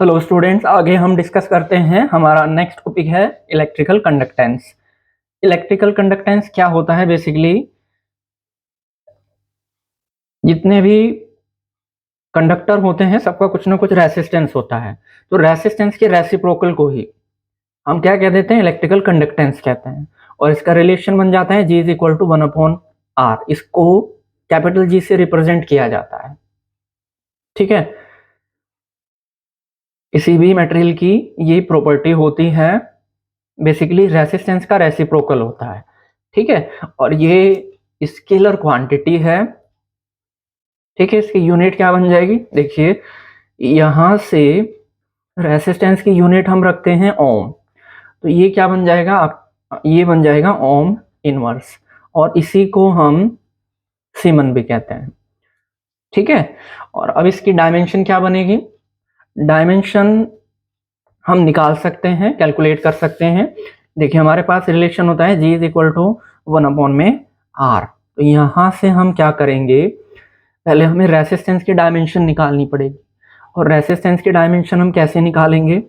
Hello students, आगे हम discuss करते हैं। हमारा नेक्स्ट टॉपिक है इलेक्ट्रिकल कंडक्टेंस। इलेक्ट्रिकल कंडक्टेंस क्या होता है? बेसिकली जितने भी कंडक्टर होते हैं सबका कुछ ना कुछ रेसिस्टेंस होता है। तो रेसिस्टेंस के रेसिप्रोकल को ही हम क्या कह देते हैं? इलेक्ट्रिकल कंडक्टेंस कहते हैं। और इसका रिलेशन बन जाता है G is equal to 1/R। इसको कैपिटल G से रिप्रेजेंट किया जाता है। ठीक है, किसी भी मटेरियल की ये प्रॉपर्टी होती है, बेसिकली रेसिस्टेंस का रेसिप्रोकल होता है। ठीक है, और ये स्केलर क्वांटिटी है। ठीक है, इसकी यूनिट क्या बन जाएगी? देखिए, यहां से रेसिस्टेंस की यूनिट हम रखते हैं ओम। तो ये क्या बन जाएगा? ये बन जाएगा ओम इनवर्स, और इसी को हम सीमन भी कहते हैं। ठीक है, और अब इसकी डायमेंशन क्या बनेगी? डायमेंशन हम निकाल सकते हैं, कैलकुलेट कर सकते हैं। देखिए, हमारे पास रिलेशन होता है G is equal to 1/R। तो यहां से हम क्या करेंगे? पहले हमें रेसिस्टेंस की डायमेंशन निकालनी पड़ेगी। और रेसिस्टेंस की डायमेंशन हम कैसे निकालेंगे?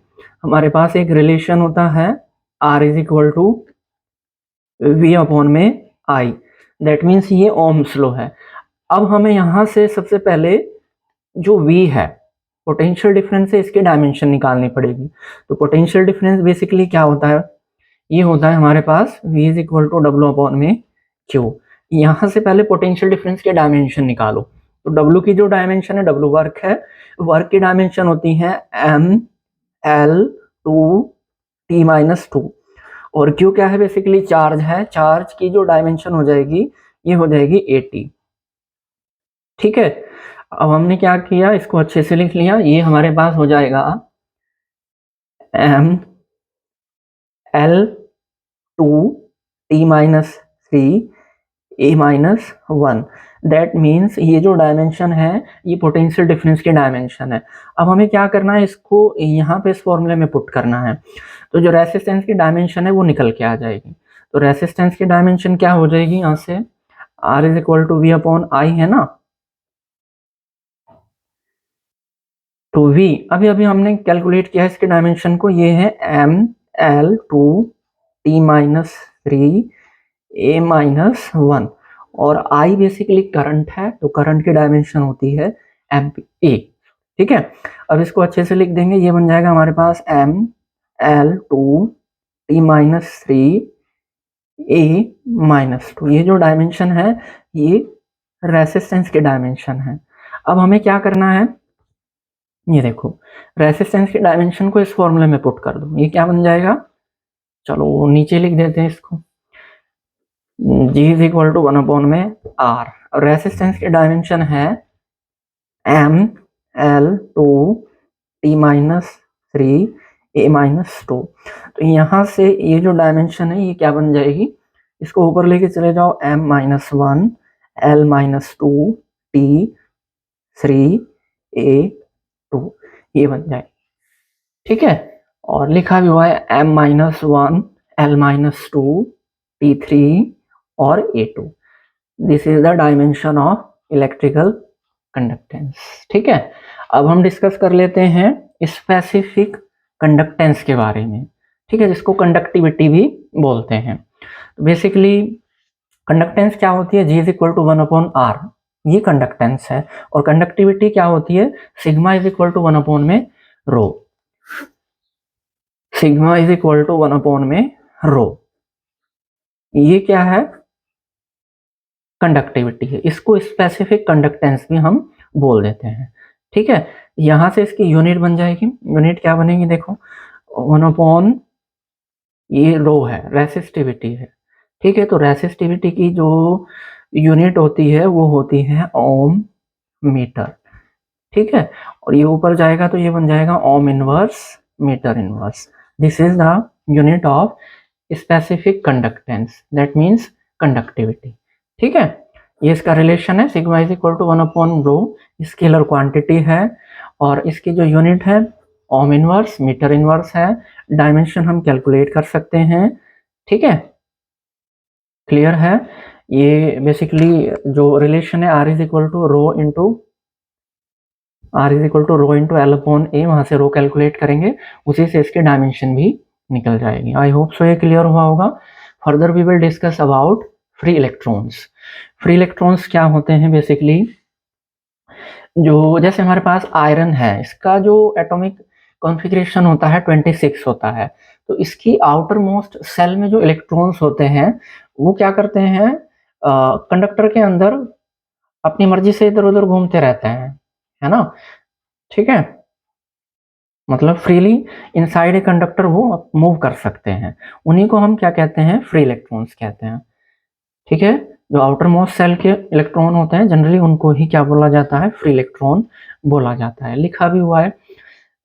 हमारे पास एक रिलेशन होता है R is equal to V/I। That means ये ओम्स लॉ है। अब हमें यहां से सबसे पहले जो V है, पोटेंशियल डिफरेंस से इसकी डायमेंशन निकालनी पड़ेगी। तो पोटेंशियल डिफरेंस बेसिकली क्या होता है? ये होता है हमारे पास V is equal to W/Q। यहाँ से पहले पोटेंशियल डिफरेंस के डायमेंशन निकालो। तो W की जो डायमेंशन है, W वर्क है, वर्क की डायमेंशन होती है M/L/2T-2। और Q क्या है? बेसिकली चार्ज है। चार्ज की जो डायमेंशन हो जाएगी, ये हो जाएगी 80। ठीक है, अब हमने क्या किया, इसको अच्छे से लिख लिया। ये हमारे पास हो जाएगा M/L/2T-3A-1। दैट मीन्स ये जो डायमेंशन है, ये पोटेंशियल डिफरेंस की डायमेंशन है। अब हमें क्या करना है? इसको यहाँ पे इस फॉर्मूले में पुट करना है। तो जो रेसिस्टेंस की डायमेंशन है वो निकल के आ जाएगी। तो रेसिस्टेंस की डायमेंशन क्या हो जाएगी? यहाँ से R is equal to V/I है ना। तो V अभी अभी हमने कैलकुलेट किया है इसके डायमेंशन को। ये है M/L/2T-3A-1। और I बेसिकली करंट है, तो करंट की डायमेंशन होती है एम्पीयर। ठीक है, अब इसको अच्छे से लिख देंगे। ये बन जाएगा हमारे पास M/L/2T-3A-2। ये जो डायमेंशन है, ये रेसिस्टेंस की डायमेंशन है। अब हमें क्या करना है? ये देखो, रेसिस्टेंस की डायमेंशन को इस फॉर्मूले में पुट कर दो। ये क्या बन जाएगा? चलो नीचे लिख देते हैं इसको। G is equal to 1/R। Resistance की डायमेंशन है M/L/2T-3A-2। तो यहाँ से ये जो डायमेंशन है, ये क्या बन जाएगी? इसको ऊपर लेके चले जाओ, M-1L-2T-3A-2, ये बन जाए। ठीक है, और लिखा भी हुआ है M-1L-2T3 और A2। This is the dimension of electrical conductance. ठीक है, अब हम डिस्कस कर लेते हैं स्पेसिफिक कंडक्टेंस के बारे में। ठीक है, जिसको कंडक्टिविटी भी बोलते हैं। तो बेसिकली कंडक्टेंस क्या होती है? G is equal to 1/R, ये कंडक्टेंस है। और कंडक्टिविटी क्या होती है? Sigma is equal to 1/ρ। Sigma is equal to 1/ρ। ये क्या है? कंडक्टिविटी है। इसको स्पेसिफिक कंडक्टेंस भी हम बोल देते हैं। ठीक है, यहां से इसकी यूनिट बन जाएगी। यूनिट क्या बनेगी? देखो, 1/, ये रो है, रेसिस्टिविटी है। ठीक है, तो रेसिस्टिविटी की जो यूनिट होती है वो होती है ओम मीटर। ठीक है, और ये ऊपर जाएगा तो ये बन जाएगा ohm inverse metre inverse. This is the unit of specific conductance, that means conductivity. ठीक है, ये इसका रिलेशन है, sigma is equal to 1/ρ। Scalar quantity है, और इसकी जो यूनिट है ओम इनवर्स मीटर इनवर्स है। डायमेंशन हम कैलकुलेट कर सकते हैं। ठीक है, क्लियर है? ये बेसिकली जो रिलेशन है R is equal to ρ into R is equal to rho into l upon A, वहाँ से रो कैलकुलेट करेंगे, उसी से इसकी डायमेंशन भी निकल जाएगी। आई होप सो ये क्लियर हुआ होगा। Further we will discuss about free electrons. Free electrons क्या होते हैं बेसिकली, जो जैसे हमारे पास आयरन है, इसका जो एटॉमिक कॉन्फ़िगरेशन होता है 26 होता है, तो इसकी आउटर मोस्ट सेल में जो इलेक्ट्रॉन्स होते हैं वो क्या करते हैं, कंडक्टर के अंदर अपनी मर्जी से इधर उधर घूमते रहते हैं, है ना, ठीक है, मतलब फ्रीली इनसाइड ए कंडक्टर वो मूव कर सकते हैं, उन्हीं को हम क्या कहते हैं, फ्री इलेक्ट्रॉन्स कहते हैं, ठीक है। जो आउटर मोस्ट सेल के इलेक्ट्रॉन होते हैं जनरली उनको ही क्या बोला जाता है, फ्री इलेक्ट्रॉन बोला जाता है। लिखा भी हुआ है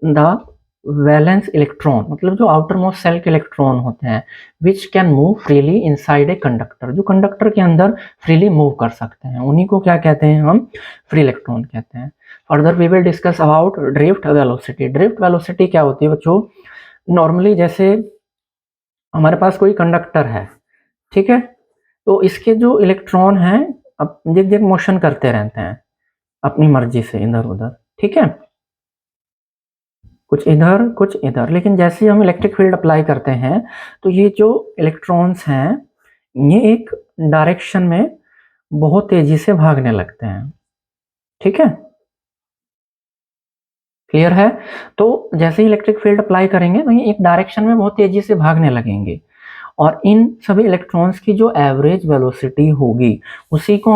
द वैलेंस इलेक्ट्रॉन, मतलब जो आउटर मोस्ट सेल के इलेक्ट्रॉन होते हैं which can move freely inside a conductor, जो कंडक्टर के अंदर फ्रीली मूव कर सकते हैं, उन्हीं को क्या कहते हैं, हम फ्री इलेक्ट्रॉन कहते हैं। Further we will discuss about drift velocity. Drift velocity क्या होती है बच्चों, नॉर्मली जैसे हमारे पास कोई कंडक्टर है, ठीक है, तो इसके जो इलेक्ट्रॉन हैं अब जिग जिग मोशन करते रहते हैं अपनी मर्जी से इधर उधर, ठीक है, कुछ इधर कुछ इधर, लेकिन जैसे ही हम इलेक्ट्रिक फील्ड अप्लाई करते हैं तो ये जो इलेक्ट्रॉन्स हैं ये एक डायरेक्शन में बहुत तेजी से भागने लगते हैं, ठीक है, क्लियर है। तो जैसे ही इलेक्ट्रिक फील्ड अप्लाई करेंगे तो ये एक डायरेक्शन में बहुत तेजी से भागने लगेंगे, और इन सभी इलेक्ट्रॉन्स की जो एवरेज वेलोसिटी होगी उसी को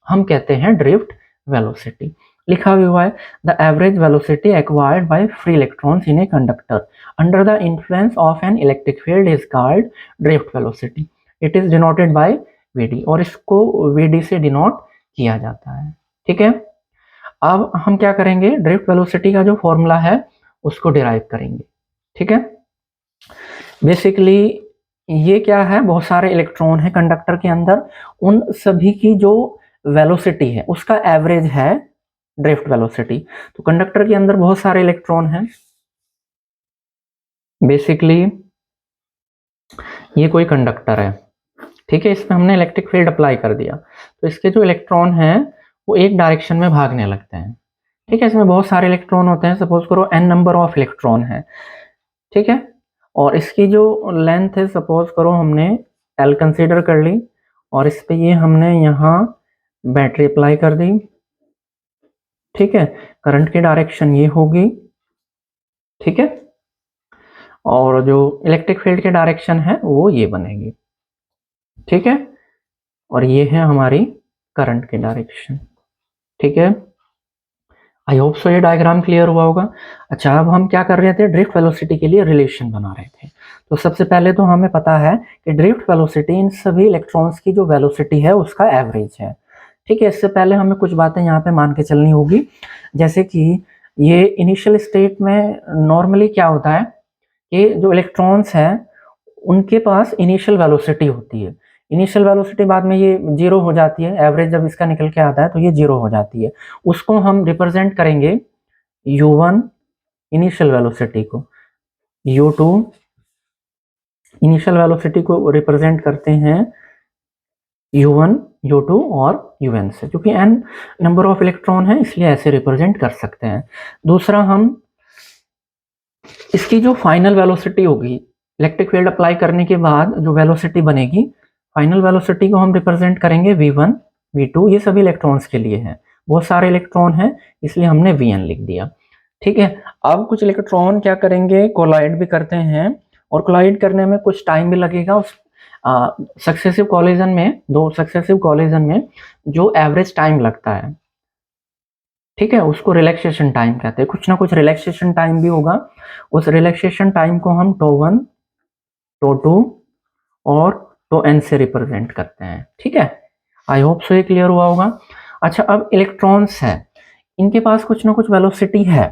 हम कहते हैं ड्रिफ्ट वेलोसिटी। लिखा भी हुआ है the average velocity acquired by free electrons in a conductor under the influence of an electric field is called drift velocity. It is denoted by VD, और इसको वीडी से डिनोट किया जाता है, ठीक है। अब हम क्या करेंगे, ड्रिफ्ट वेलोसिटी का जो फॉर्मूला है उसको डिराइव करेंगे, ठीक है। बेसिकली ये क्या है, बहुत सारे इलेक्ट्रॉन है कंडक्टर के अंदर, उन सभी की जो वेलोसिटी है उसका एवरेज है ड्रिफ्ट वेलोसिटी। तो कंडक्टर के अंदर बहुत सारे इलेक्ट्रॉन हैं, बेसिकली ये कोई कंडक्टर है, ठीक है, इसमें हमने इलेक्ट्रिक फील्ड अप्लाई कर दिया तो इसके जो इलेक्ट्रॉन हैं वो एक डायरेक्शन में भागने लगते हैं, ठीक है। इसमें बहुत सारे इलेक्ट्रॉन होते हैं, सपोज करो n नंबर ऑफ इलेक्ट्रॉन है, ठीक है, और इसकी जो लेंथ है सपोज करो हमने L कंसीडर कर ली, और इस पे ये हमने यहाँ बैटरी अप्लाई कर दी, ठीक है, करंट की डायरेक्शन ये होगी, ठीक है, और जो इलेक्ट्रिक फील्ड की डायरेक्शन है वो ये बनेगी, ठीक है, और ये है हमारी करंट की डायरेक्शन, ठीक है। आई होप सो ये डायग्राम क्लियर हुआ होगा। अच्छा, अब हम क्या कर रहे थे, ड्रिफ्ट वेलोसिटी के लिए रिलेशन बना रहे थे। तो सबसे पहले तो हमें पता है कि ड्रिफ्ट वेलोसिटी इन सभी इलेक्ट्रॉन्स की जो वेलोसिटी है उसका एवरेज है, ठीक है। इससे पहले हमें कुछ बातें यहाँ पे मान के चलनी होगी, जैसे कि ये इनिशियल स्टेट में नॉर्मली क्या होता है कि जो इलेक्ट्रॉन्स हैं उनके पास इनिशियल वेलोसिटी होती है, इनिशियल वेलोसिटी बाद में ये जीरो हो जाती है, एवरेज जब इसका निकल के आता है तो ये जीरो हो जाती है, उसको हम रिप्रेजेंट करेंगे u1 इनिशियल वेलोसिटी को, u2 इनिशियल वेलोसिटी को रिप्रेजेंट करते हैं u1 u2 और un से, क्योंकि n नंबर ऑफ इलेक्ट्रॉन है इसलिए ऐसे रिप्रेजेंट कर सकते हैं। दूसरा, हम इसकी जो फाइनल वेलोसिटी होगी इलेक्ट्रिक फील्ड अप्लाई करने के बाद जो वेलोसिटी बनेगी, फाइनल वेलोसिटी को हम रिप्रेजेंट करेंगे v1 v2, ये सभी इलेक्ट्रॉन्स के लिए है, बहुत सारे इलेक्ट्रॉन हैं इसलिए हमने vn लिख दिया, ठीक है। अब कुछ इलेक्ट्रॉन क्या करेंगे, कोलाइड भी करते हैं, और कोलाइड करने में कुछ टाइम भी लगेगा। उस सक्सेसिव कॉलिजन में, दो सक्सेसिव कॉलिजन में जो एवरेज टाइम लगता है, ठीक है, उसको रिलैक्सेशन टाइम कहते हैं, कुछ ना कुछ रिलैक्सेशन टाइम भी होगा, उस रिलैक्सेशन टाइम को हम τ1 τ2 और τn से रिप्रेजेंट करते हैं, ठीक है। आई होप सो ये क्लियर हुआ होगा। अच्छा, अब इलेक्ट्रॉन्स है, इनके पास कुछ ना कुछ वेलोसिटी है,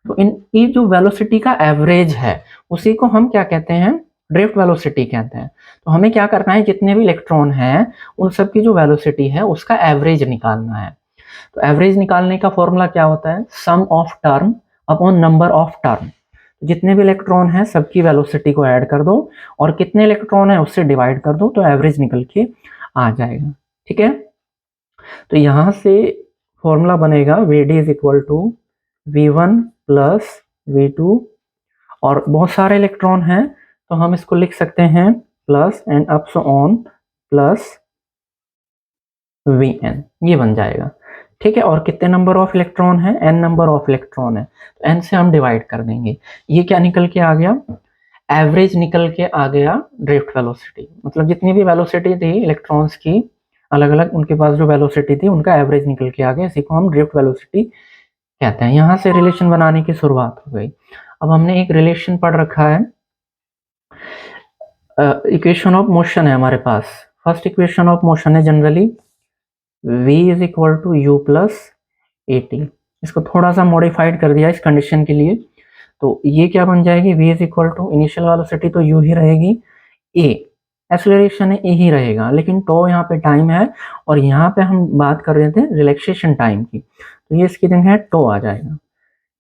तो इनकी जो वेलोसिटी का एवरेज है उसी को हम क्या कहते हैं, ड्रिफ्ट वेलोसिटी कहते हैं। तो हमें क्या करना है, जितने भी इलेक्ट्रॉन हैं उन सब की जो वेलोसिटी है उसका एवरेज निकालना है। तो एवरेज निकालने का फॉर्मूला क्या होता है, sum of term upon number of term. जितने भी इलेक्ट्रॉन हैं सबकी वेलोसिटी को ऐड कर दो और कितने इलेक्ट्रॉन हैं उससे डिवाइड कर दो तो एवरेज निकल के आ जाएगा, ठीक है। तो यहाँ से फॉर्मूला बनेगा Vd is equal to V1 plus V2, और बहुत सारे इलेक्ट्रॉन हैं तो हम इसको लिख सकते हैं plus and up so on plus Vn, ये बन जाएगा। ठीक है, और कितने नंबर ऑफ इलेक्ट्रॉन है? n नंबर ऑफ इलेक्ट्रॉन है, तो n से हम डिवाइड कर देंगे। ये क्या निकल के आ गया? एवरेज निकल के आ गया ड्रिफ्ट वेलोसिटी, मतलब जितनी भी वेलोसिटी थी इलेक्ट्रॉन्स की अलग अलग, उनके पास जो वेलोसिटी थी उनका एवरेज निकल के आ गया, इसी को हम ड्रिफ्ट वेलोसिटी कहते हैं। यहाँ से रिलेशन बनाने की शुरुआत हो गई। अब हमने एक रिलेशन पढ़ रखा है, इक्वेशन ऑफ मोशन है हमारे पास। फर्स्ट इक्वेशन ऑफ मोशन है generally v is equal to U plus A T. इसको थोड़ा सा मॉडिफाइड कर दिया इस कंडीशन के लिए, तो ये क्या बन जाएगी? v is equal to initial velocity तो u ही रहेगी, a एक्सेलरेशन है a ही रहेगा, लेकिन टो यहाँ पे टाइम है और यहाँ पे हम बात कर रहे थे रिलैक्सेशन टाइम की, तो ये इसकी जगह टो आ जाएगा।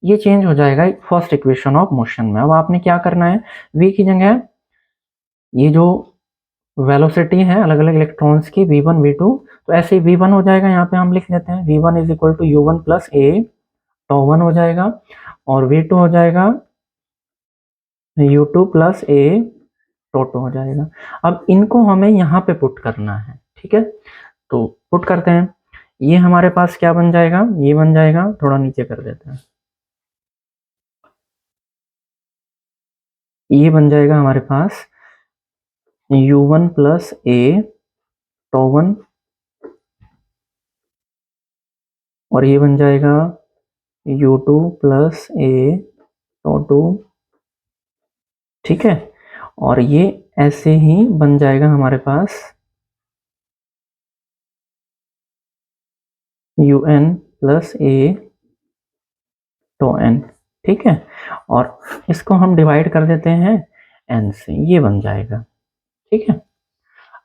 ये चेंज हो जाएगा फर्स्ट इक्वेशन ऑफ मोशन में। अब आपने क्या करना है, v की जगह ये जो वेलोसिटी है अलग अलग इलेक्ट्रॉन्स की v1 v2, तो ऐसे ही v1 हो जाएगा, यहाँ पे हम लिख देते हैं v1 is equal to u1 plus A, tau 1 हो जाएगा, और v2 हो जाएगा u2 प्लस ए, टो 2 हो जाएगा। अब इनको हमें यहाँ पे पुट करना है, ठीक है, तो पुट करते हैं। ये हमारे पास क्या बन जाएगा? ये बन जाएगा, थोड़ा नीचे कर देते हैं, ये बन जाएगा हमारे पास u1 प्लस ए, टो 1, और ये बन जाएगा u2 प्लस ए, टो 2, ठीक है, और ये ऐसे ही बन जाएगा हमारे पास un plus A, tau n, ठीक है, और इसको हम डिवाइड कर देते हैं n से, ये बन जाएगा। ठीक है,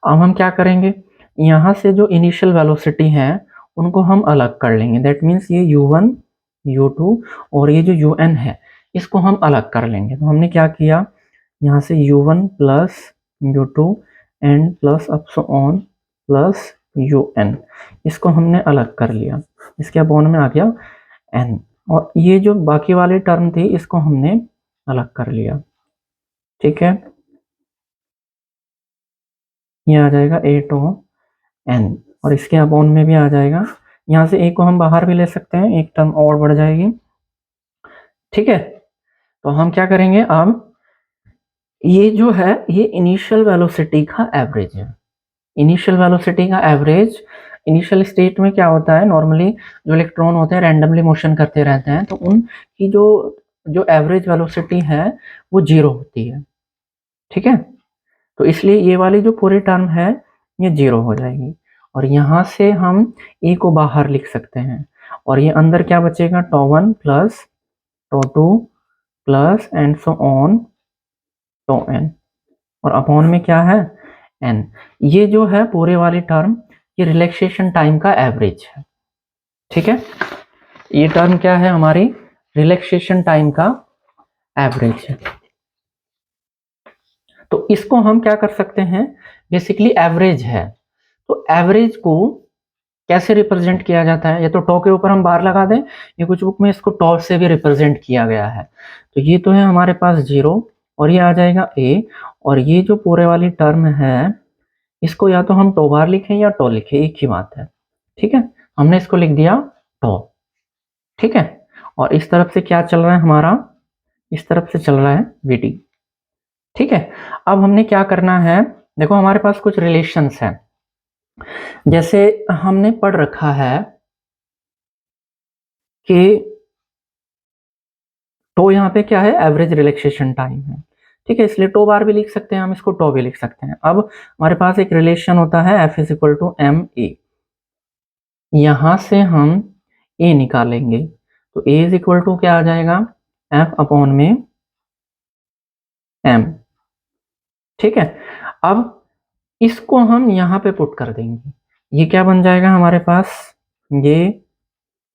अब हम क्या करेंगे, यहाँ से जो इनिशियल वेलोसिटी है उनको हम अलग कर लेंगे, दैट मीन्स ये u1 u2 और ये जो un है इसको हम अलग कर लेंगे। तो हमने क्या किया, यहाँ से u1 plus u2 and plus up so on plus un, इसको हमने अलग कर लिया, इसके अपॉन में आ गया n, और ये जो बाकी वाली टर्म थी इसको हमने अलग कर लिया। ठीक है, ये आ जाएगा ए टो n, और इसके अपॉन में भी आ जाएगा, यहाँ से ए को हम बाहर भी ले सकते हैं, एक टर्म और बढ़ जाएगी। ठीक है, तो हम क्या करेंगे, अब ये जो है ये इनिशियल वेलोसिटी का एवरेज है। इनिशियल वेलोसिटी का एवरेज, इनिशियल स्टेट में क्या होता है, नॉर्मली जो इलेक्ट्रॉन होते हैं रैंडमली मोशन करते रहते हैं, तो उनकी जो जो एवरेज वेलोसिटी है वो 0 होती है। ठीक है, तो इसलिए ये वाली जो पूरी टर्म है ये 0 हो जाएगी, और यहाँ से हम ए को बाहर लिख सकते हैं, और ये अंदर क्या बचेगा, tau 1 plus tau 2 plus and so on tau n, और अपॉन में क्या है n। ये जो है पूरे वाली टर्म ये रिलैक्सेशन टाइम का एवरेज है। ठीक है, ये टर्म क्या है हमारी, रिलैक्सेशन टाइम का एवरेज है। तो इसको हम क्या कर सकते हैं, बेसिकली एवरेज है, तो एवरेज को कैसे रिप्रेजेंट किया जाता है, या तो टॉ के ऊपर हम बार लगा दें, या कुछ बुक में इसको टॉ से भी रिप्रेजेंट किया गया है। तो ये तो है हमारे पास 0, और ये आ जाएगा a, और ये जो पूरे वाली टर्म है इसको या तो हम टो बार लिखें या टो लिखें, एक ही बात है। ठीक है, हमने इसको लिख दिया टो। ठीक है, और इस तरफ से क्या चल रहा है हमारा, इस तरफ से चल रहा है vt। ठीक है, अब हमने क्या करना है, देखो हमारे पास कुछ रिलेशंस हैं, जैसे हमने पढ़ रखा है कि टो यहाँ पे क्या है, एवरेज रिलैक्सेशन टाइम है। ठीक है, इसलिए टो बार भी लिख सकते हैं हम, इसको टो भी लिख सकते हैं। अब हमारे पास एक रिलेशन होता है F is equal to M A, यहां से हम ए निकालेंगे, तो ए इज इक्वल टू क्या आ जाएगा, एफ अपॉन में एम। ठीक है, अब इसको हम यहाँ पे पुट कर देंगे, ये क्या बन जाएगा हमारे पास, ये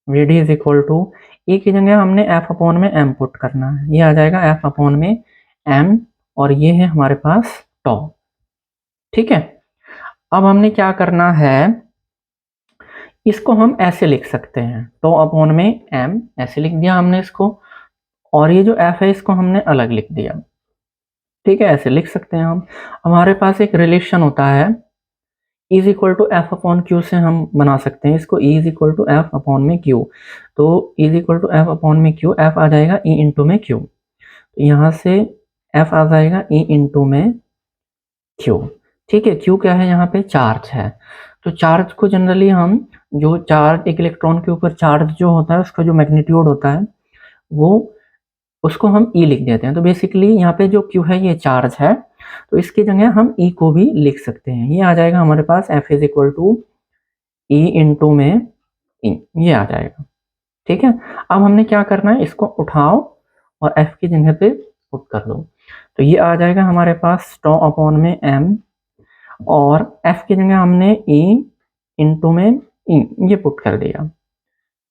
वी इज इक्वल टू ए की जगह हमने एफ अपॉन में एम पुट करना है, ये आ जाएगा एफ अपॉन में एम, और ये है हमारे पास टॉ। ठीक है, अब हमने क्या करना है, इसको हम ऐसे लिख सकते हैं, टो अपॉन में एम, ऐसे लिख दिया हमने इसको, और ये जो एफ है इसको हमने अलग लिख दिया। ठीक है, ऐसे लिख सकते हैं हम। हमारे पास एक रिलेशन होता है is equal to F upon Q से हम बना सकते हैं इसको, E is equal to F upon में क्यू। तो is equal to F upon में क्यू, एफ आ जाएगा ई इंटू में क्यू, तो यहाँ से एफ आ जाएगा ई इंटू में क्यू। ठीक है, क्यू क्या है, यहाँ पे चार्ज है। तो चार्ज को जनरली हम, जो चार्ज एक इलेक्ट्रॉन के ऊपर चार्ज जो होता है उसका जो मैग्नीट्यूड होता है वो, उसको हम ई लिख देते हैं। तो बेसिकली यहाँ पे जो क्यू है ये चार्ज है, तो इसकी जगह हम ई को भी लिख सकते हैं। ये आ जाएगा हमारे पास F is equal to E into में ई, ये आ जाएगा। ठीक है, अब हमने क्या करना है, इसको उठाओ और एफ की जगह पे पुट कर दो, तो ये आ जाएगा हमारे पास टो अपॉन में एम, और एफ की जगह हमने ई इंटू में ई ये पुट कर दिया।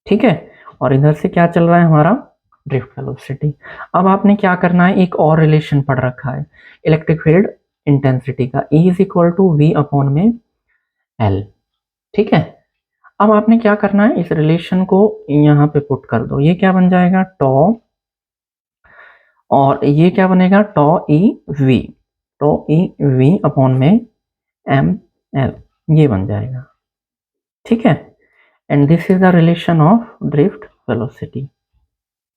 ठीक है, और इधर से क्या चल रहा है हमारा, ड्रिफ्ट वेलोसिटी। अब आपने क्या करना है, एक और रिलेशन पढ़ रखा है इलेक्ट्रिक फील्ड इंटेंसिटी का, E is equal to V upon में एल। ठीक है, अब आपने क्या करना है, इस रिलेशन को यहाँ पे पुट कर दो, ये क्या बन जाएगा टॉ, और ये क्या बनेगा टॉ E we, toe E V upon में एम एल, ये बन जाएगा। ठीक है, and this is the relation of drift velocity.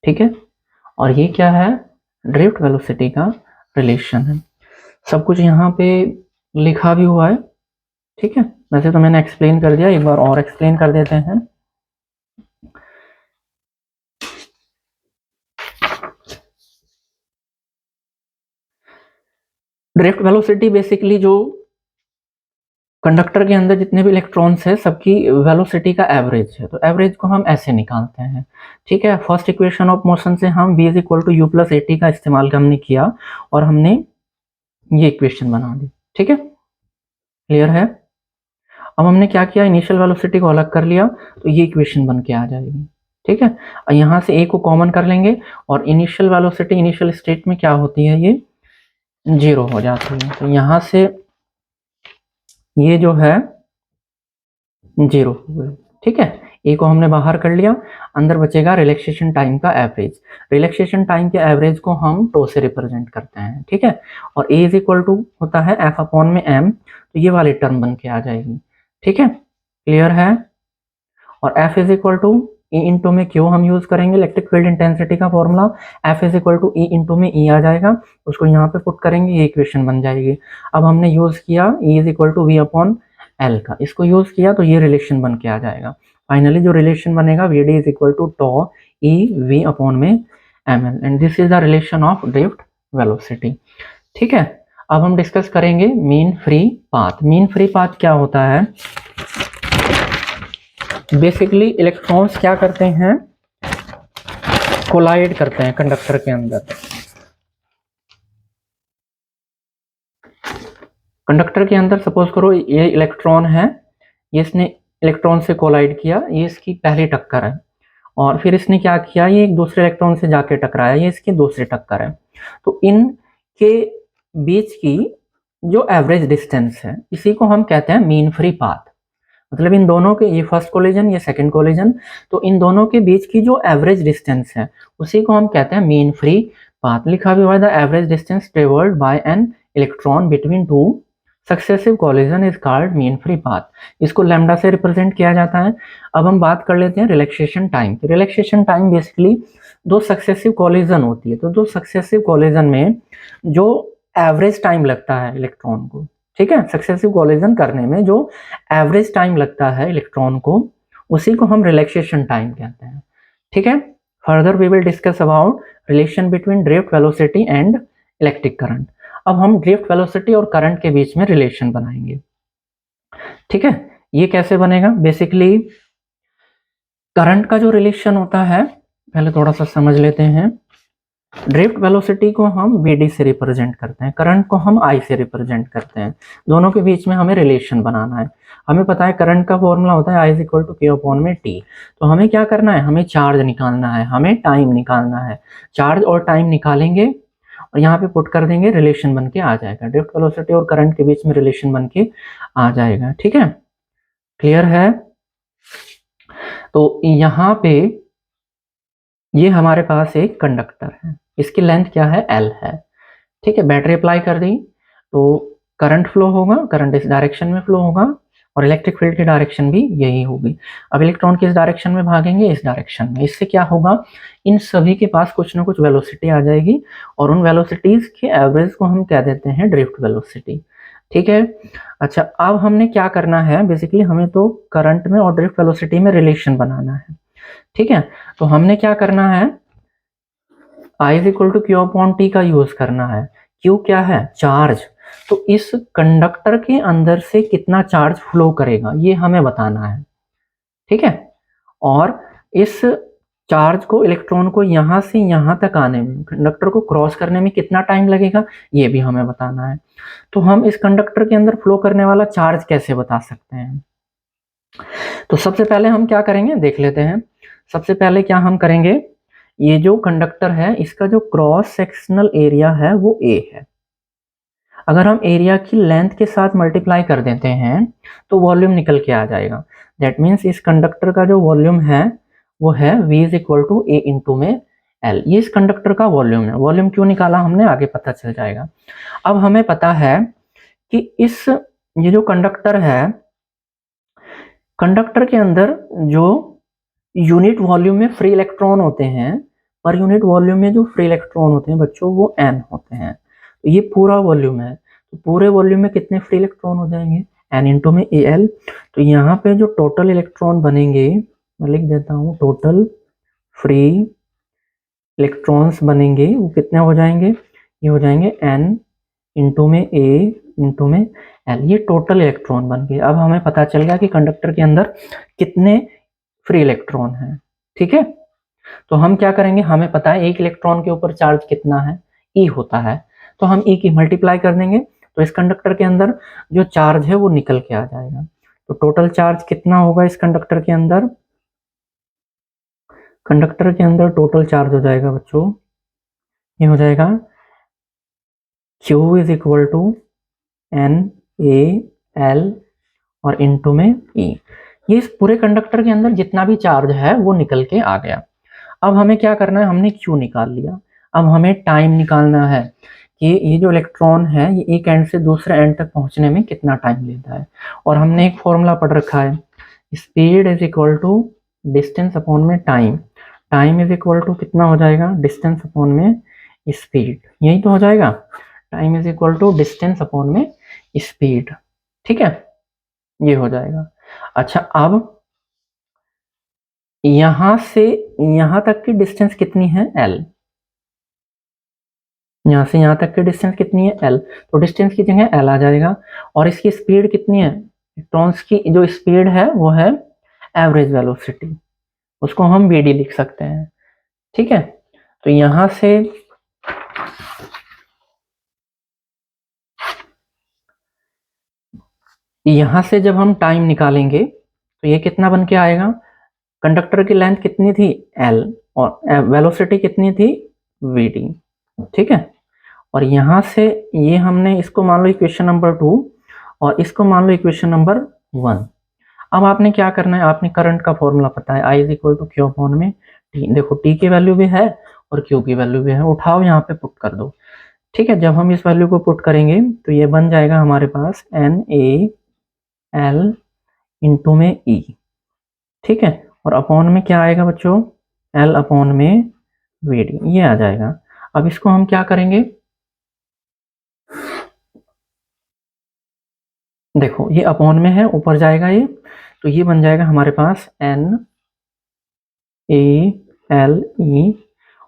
ठीक है, और ये क्या है, ड्रिफ्ट वेलोसिटी का रिलेशन है। सब कुछ यहाँ पे लिखा भी हुआ है। ठीक है, वैसे तो मैंने एक्सप्लेन कर दिया, एक बार और एक्सप्लेन कर देते हैं। ड्रिफ्ट वेलोसिटी बेसिकली जो कंडक्टर के अंदर जितने भी इलेक्ट्रॉन्स हैं सबकी वेलोसिटी का एवरेज है, तो एवरेज को हम ऐसे निकालते हैं। ठीक है, फर्स्ट इक्वेशन ऑफ मोशन से हम v is equal to U plus A T का इस्तेमाल हमने किया और हमने ये इक्वेशन बना दी। ठीक है, क्लियर है। अब हमने क्या किया, इनिशियल वेलोसिटी को अलग कर लिया, तो ये इक्वेशन बन के आ जाएगी। ठीक है, और यहाँ से ए को कॉमन कर लेंगे, और इनिशियल वेलोसिटी इनिशियल स्टेट में क्या होती है, ये जीरो हो जाती है, तो यहाँ से ये जो है जीरो हो गई। ठीक है, ए को हमने बाहर कर लिया, अंदर बचेगा रिलैक्सेशन टाइम का एवरेज। रिलैक्सेशन टाइम के एवरेज को हम टो से रिप्रेजेंट करते हैं। ठीक है, और ए इज इक्वल टू होता है एफ अपॉन में एम, तो ये वाली टर्म बन के आ जाएगी। ठीक है, क्लियर है। और F is equal to E into में क्यू हम यूज करेंगे, इलेक्ट्रिक फील्ड इंटेंसिटी का formula F is equal to E into में ई आ जाएगा, उसको यहाँ पे पुट करेंगे, ये इक्वेशन बन जाएगी। अब हमने यूज किया E is equal to V upon L का, इसको यूज किया तो ये रिलेशन बन के आ जाएगा। फाइनली जो रिलेशन बनेगा V D is equal to tau E V upon में M L, and this is the relation of drift velocity. ठीक है, अब हम डिस्कस करेंगे mean free path. Mean free path क्या होता है, बेसिकली इलेक्ट्रॉन्स क्या करते हैं, कोलाइड करते हैं कंडक्टर के अंदर। कंडक्टर के अंदर सपोज करो ये इलेक्ट्रॉन है, ये इसने इलेक्ट्रॉन से कोलाइड किया, ये इसकी पहली टक्कर है, और फिर इसने क्या किया, ये एक दूसरे इलेक्ट्रॉन से जाके टकराया, ये इसकी दूसरी टक्कर है। तो इनके बीच की जो एवरेज डिस्टेंस है इसी को हम कहते हैं मीन फ्री पाथ। मतलब इन दोनों के, ये फर्स्ट कोलिजन ये सेकंड कोलिजन, तो इन दोनों के बीच की जो एवरेज डिस्टेंस है उसी को हम कहते हैं मीन फ्री पाथ। लिखा भी हुआ है the average distance travelled by an electron between two successive collision is called mean free path. इसको लैम्डा से रिप्रेजेंट किया जाता है। अब हम बात कर लेते हैं रिलैक्सेशन टाइम। तो रिलैक्सेशन टाइम बेसिकली दो सक्सेसिव कोलिजन होती है, तो दो सक्सेसिव कोलिजन में जो एवरेज टाइम लगता है इलेक्ट्रॉन को, ठीक है, सक्सेसिव कोलिजन करने में जो एवरेज टाइम लगता है इलेक्ट्रॉन को, उसी को हम रिलैक्सेशन टाइम कहते हैं। ठीक है, further we will discuss about relation between drift velocity and electric current. अब हम ड्रिफ्ट वेलोसिटी और करंट के बीच में रिलेशन बनाएंगे। ठीक है, ये कैसे बनेगा, बेसिकली करंट का जो रिलेशन होता है पहले थोड़ा सा समझ लेते हैं। ड्रिफ्ट वेलोसिटी को हम Vd से रिप्रेजेंट करते हैं, करंट को हम I से रिप्रेजेंट करते हैं। दोनों के बीच में हमें रिलेशन बनाना है। हमें पता है करंट का फॉर्मूला होता है I is equal to Q upon में T। तो हमें क्या करना है, हमें चार्ज निकालना है, हमें टाइम निकालना है। चार्ज और टाइम निकालेंगे और यहाँ पे पुट कर देंगे, रिलेशन बन के आ जाएगा। ड्रिफ्ट वेलोसिटी और करंट के बीच में रिलेशन बन के आ जाएगा। ठीक है, क्लियर है। तो यहाँ पे ये हमारे पास एक कंडक्टर है, इसकी लेंथ क्या है, एल है। ठीक है, बैटरी अप्लाई कर दी तो करंट फ्लो होगा, करंट इस डायरेक्शन में फ्लो होगा और इलेक्ट्रिक फील्ड की डायरेक्शन भी यही होगी। अब इलेक्ट्रॉन किस डायरेक्शन में भागेंगे, इस डायरेक्शन में। इससे क्या होगा, इन सभी के पास कुछ ना कुछ वेलोसिटी आ जाएगी और उन वेलोसिटीज के एवरेज को हम कह देते हैं ड्रिफ्ट वेलोसिटी। ठीक है। अच्छा, अब हमने क्या करना है, बेसिकली हमें तो करंट में और ड्रिफ्ट वेलोसिटी में रिलेशन बनाना है। ठीक है, तो हमने क्या करना है, I is equal to Q upon T का यूज करना है। क्यू क्या है, चार्ज। तो इस कंडक्टर के अंदर से कितना चार्ज फ्लो करेगा ये हमें बताना है। ठीक है, और इस चार्ज को, इलेक्ट्रॉन को यहां से यहां तक आने में, कंडक्टर को क्रॉस करने में कितना टाइम लगेगा ये भी हमें बताना है। तो हम इस कंडक्टर के अंदर फ्लो करने वाला चार्ज कैसे बता सकते हैं, तो सबसे पहले हम क्या करेंगे देख लेते हैं। सबसे पहले क्या हम करेंगे, ये जो कंडक्टर है इसका जो क्रॉस सेक्शनल एरिया है वो ए है। अगर हम एरिया की लेंथ के साथ मल्टीप्लाई कर देते हैं तो वॉल्यूम निकल के आ जाएगा। दैट मीन्स इस कंडक्टर का जो वॉल्यूम है वो है V is equal to A into में एल। ये इस कंडक्टर का वॉल्यूम है। वॉल्यूम क्यों निकाला हमने, आगे पता चल जाएगा। अब हमें पता है कि इस, ये जो कंडक्टर है, कंडक्टर के अंदर जो यूनिट वॉल्यूम में फ्री इलेक्ट्रॉन होते हैं, पर यूनिट वॉल्यूम में जो फ्री इलेक्ट्रॉन होते हैं बच्चों वो n होते हैं। तो ये पूरा वॉल्यूम है, तो पूरे वॉल्यूम में कितने फ्री इलेक्ट्रॉन हो जाएंगे, n इंटू में al। तो यहाँ पे जो टोटल इलेक्ट्रॉन बनेंगे, मैं लिख देता हूँ, टोटल फ्री इलेक्ट्रॉन्स बनेंगे वो कितने हो जाएंगे, ये हो जाएंगे n इंटू में a इंटू में l। ये टोटल इलेक्ट्रॉन बन गए। अब हमें पता चल गया कि कंडक्टर के अंदर कितने फ्री इलेक्ट्रॉन है। ठीक है, तो हम क्या करेंगे, हमें पता है एक इलेक्ट्रॉन के ऊपर चार्ज कितना है, ई होता है, तो हम ई की मल्टीप्लाई कर देंगे तो इस कंडक्टर के अंदर जो चार्ज है वो निकल के आ जाएगा। तो टोटल चार्ज कितना होगा इस कंडक्टर के अंदर, कंडक्टर के अंदर टोटल चार्ज हो जाएगा बच्चों, ये हो जाएगा Q is equal to N A L और इनटू में ई। ये इस पूरे कंडक्टर के अंदर जितना भी चार्ज है वो निकल के आ गया। अब हमें क्या करना है, हमने Q निकाल लिया। अब हमें टाइम निकालना है कि ये जो इलेक्ट्रॉन है ये एक एंड से दूसरे एंड तक पहुंचने में कितना टाइम लेता है। और हमने एक फॉर्मूला पढ़ रखा है, speed is equal to distance upon में time. Time is equal to कितना हो जाएगा, डिस्टेंस अपॉन में स्पीड, यही तो हो जाएगा। Time is equal to distance upon में स्पीड। ठीक है, ये हो जाएगा। अच्छा, अब यहां से यहां तक की डिस्टेंस कितनी है, L। यहां से यहां तक की डिस्टेंस कितनी है, L। तो डिस्टेंस की जगह L आ जाएगा। और इसकी स्पीड कितनी है, इलेक्ट्रॉन्स की जो स्पीड है वो है एवरेज वेलोसिटी, उसको हम BD लिख सकते हैं। ठीक है, तो यहां से जब हम टाइम निकालेंगे तो ये कितना बन के आएगा, कंडक्टर की लेंथ कितनी थी, L, और वेलोसिटी कितनी थी, VD। ठीक है, और यहां से ये हमने इसको मान लो इक्वेशन नंबर 2 और इसको मान लो इक्वेशन नंबर 1। अब आपने क्या करना है, आपने करंट का फॉर्मूला पता है, I is equal to Q upon में टी। देखो टी की वैल्यू भी है और क्यू की वैल्यू भी है, उठाओ यहाँ पे पुट कर दो। ठीक है, जब हम इस वैल्यू को पुट करेंगे तो ये बन जाएगा हमारे पास NaL इंटू में E। ठीक है, और अपॉन में क्या आएगा बच्चों, L अपॉन में VD, ये आ जाएगा। अब इसको हम क्या करेंगे, देखो ये अपॉन में है, ऊपर जाएगा ये, तो ये बन जाएगा हमारे पास NaLe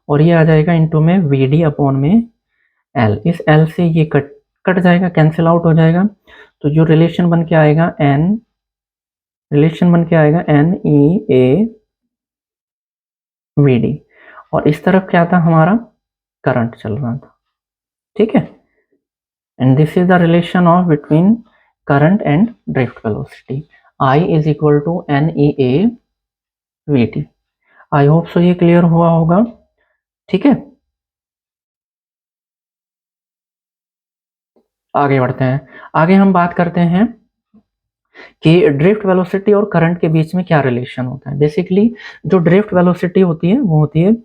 और ये आ जाएगा इनटू में VD अपॉन में L। इस L से ये कट कट जाएगा, कैंसिल आउट हो जाएगा। तो जो रिलेशन बन के आएगा NeAVD। और इस तरफ क्या था, हमारा करंट चल रहा था। ठीक है, and this is the relation of between current and drift velocity. I is equal to NeAVD। I hope so ये क्लियर हुआ होगा। ठीक है, आगे बढ़ते हैं। आगे हम बात करते हैं कि ड्रिफ्ट वेलोसिटी और करंट के बीच में क्या रिलेशन होता है। बेसिकली जो ड्रिफ्ट वेलोसिटी होती है वो होती है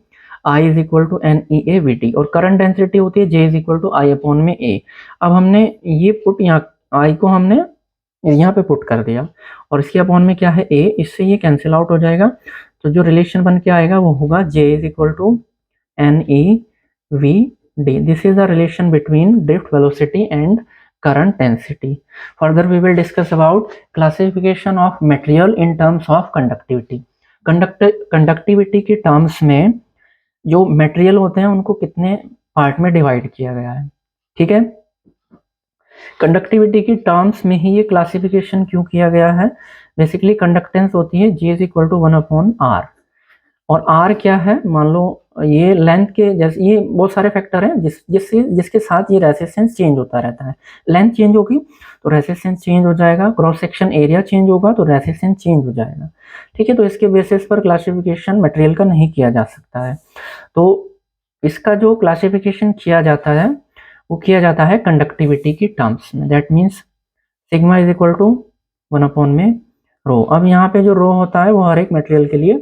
I is equal to N E A V T, और करंट डेंसिटी होती है J is equal to I upon में ए। अब हमने ये पुट यहाँ आई को हमने यहाँ पे पुट कर दिया, और इसके अपॉन में क्या है ए, इससे ये कैंसिल आउट हो जाएगा। तो जो रिलेशन बन के आएगा वो होगा J is equal to N E V D. This is the relation between drift velocity and current density. Further we will discuss about classification of material in terms of conductivity. Conductivity के terms में जो material होते हैं उनको कितने part में divide किया गया है, ठीक है। कंडक्टिविटी की टर्म्स में ही ये क्लासिफिकेशन क्यों किया गया है। बेसिकली कंडक्टेंस होती है G is equal to 1/R, और R क्या है, मान लो ये लेंथ के जैसे, ये बहुत सारे फैक्टर हैं जिसके साथ ये रेसिस्टेंस चेंज होता रहता है। लेंथ चेंज होगी तो रेसिस्टेंस चेंज हो जाएगा, क्रॉस सेक्शन एरिया चेंज होगा तो रेसिस्टेंस चेंज हो जाएगा, ठीक है। तो इसके बेसिस पर क्लासिफिकेशन मटेरियल का नहीं किया जा सकता है। तो इसका जो क्लासिफिकेशन किया जाता है वो किया जाता है कंडक्टिविटी की टर्म्स में। That means sigma is equal to 1 में रो। अब यहाँ पे जो रो होता है वो हर एक मटेरियल के लिए,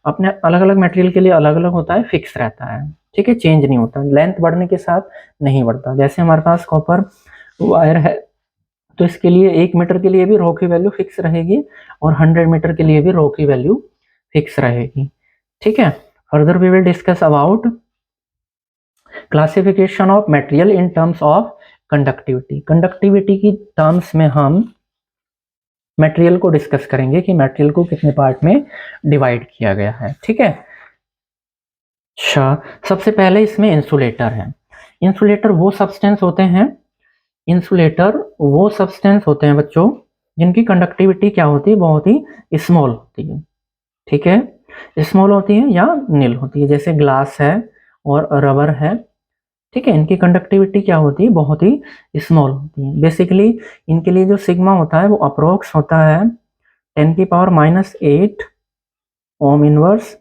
अपने अलग अलग मटेरियल के लिए अलग अलग होता है, फिक्स रहता है, ठीक है, चेंज नहीं होता, लेंथ बढ़ने के साथ नहीं बढ़ता। जैसे हमारे पास कॉपर वायर है तो इसके लिए 1 मीटर के लिए भी रो की वैल्यू फिक्स रहेगी और 100 मीटर के लिए भी रो की वैल्यू फिक्स रहेगी, ठीक है। Further we will discuss about classification of material in terms of conductivity. Conductivity की टर्म्स में हम मटेरियल को डिस्कस करेंगे कि मटेरियल को कितने पार्ट में डिवाइड किया गया है, ठीक है। अच्छा, सबसे पहले इसमें इंसुलेटर है। इंसुलेटर वो सब्सटेंस होते हैं, इंसुलेटर वो सब्सटेंस होते हैं बच्चों जिनकी कंडक्टिविटी क्या होती है, बहुत ही स्मॉल होती है, ठीक है, स्मॉल होती है या नील होती है। जैसे ग्लास है और रबर है, ठीक है, इनकी कंडक्टिविटी क्या होती है, बहुत ही स्मॉल होती है। बेसिकली इनके लिए जो सिग्मा होता है वो अप्रोक्स होता है 10⁻⁸ ओम इनवर्स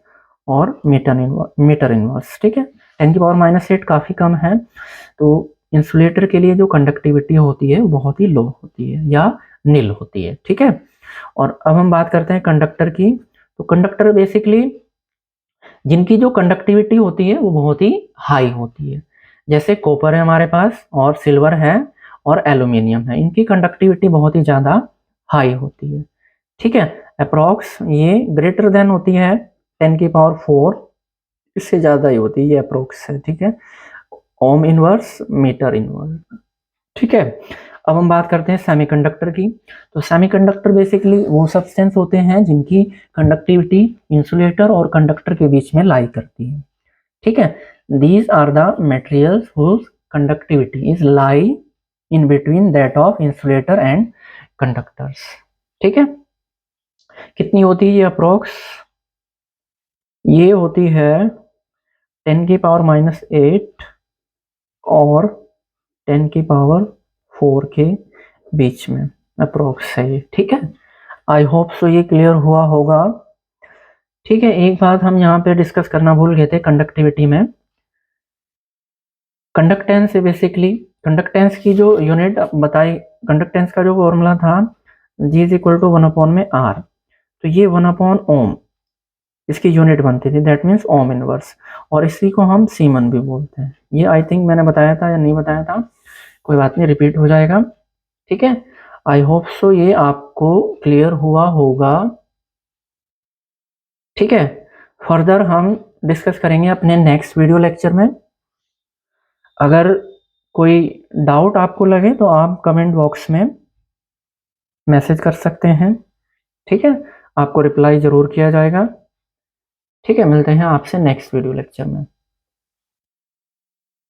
और मीटर इनवर्स, ठीक है। 10⁻⁸ काफ़ी कम है। तो इंसुलेटर के लिए जो कंडक्टिविटी होती है वो बहुत ही लो होती है या नील होती है, ठीक है। और अब हम बात करते हैं कंडक्टर की। तो कंडक्टर बेसिकली जिनकी जो कंडक्टिविटी होती है वो बहुत ही हाई होती है। जैसे कॉपर है हमारे पास, और सिल्वर है और एल्यूमिनियम है, इनकी कंडक्टिविटी बहुत ही ज़्यादा हाई होती है, ठीक है। अप्रॉक्स ये ग्रेटर देन होती है 10⁴, इससे ज़्यादा ही होती है, ये अप्रोक्स है, ठीक है। ओम इनवर्स, मीटर इनवर्स, ठीक है। अब हम बात करते हैं सेमीकंडक्टर की। तो सेमीकंडक्टर बेसिकली वो सब्सटेंस होते हैं जिनकी कंडक्टिविटी इंसुलेटर और कंडक्टर के बीच में लाई करती है, ठीक है। These are the materials whose conductivity is lie in between that of insulator and conductors, ठीक है। कितनी होती है ये अप्रोक्स, ये होती है 10⁻⁸ और 10⁴ के बीच में अप्रोक्स है ये, ठीक है। आई होप सो ये क्लियर हुआ होगा, ठीक है। एक बात हम यहाँ पे डिस्कस करना भूल गए थे कंडक्टिविटी में, कंडक्टेंस बेसिकली कंडक्टेंस की जो यूनिट बताई, कंडक्टेंस का जो फॉर्मूला था G is equal to 1/R। तो ये 1/ओम इसकी यूनिट बनती थी, दैट मीन्स ओम इनवर्स, और इसी को हम सीमन भी बोलते हैं। ये आई थिंक मैंने बताया था या नहीं बताया था, कोई बात नहीं, रिपीट हो जाएगा, ठीक है। आई होप सो ये आपको क्लियर हुआ होगा, ठीक है। फर्दर हम डिस्कस करेंगे अपने नेक्स्ट वीडियो लेक्चर में। अगर कोई डाउट आपको लगे तो आप कमेंट बॉक्स में मैसेज कर सकते हैं, ठीक है, आपको रिप्लाई ज़रूर किया जाएगा, ठीक है। मिलते हैं आपसे नेक्स्ट वीडियो लेक्चर में।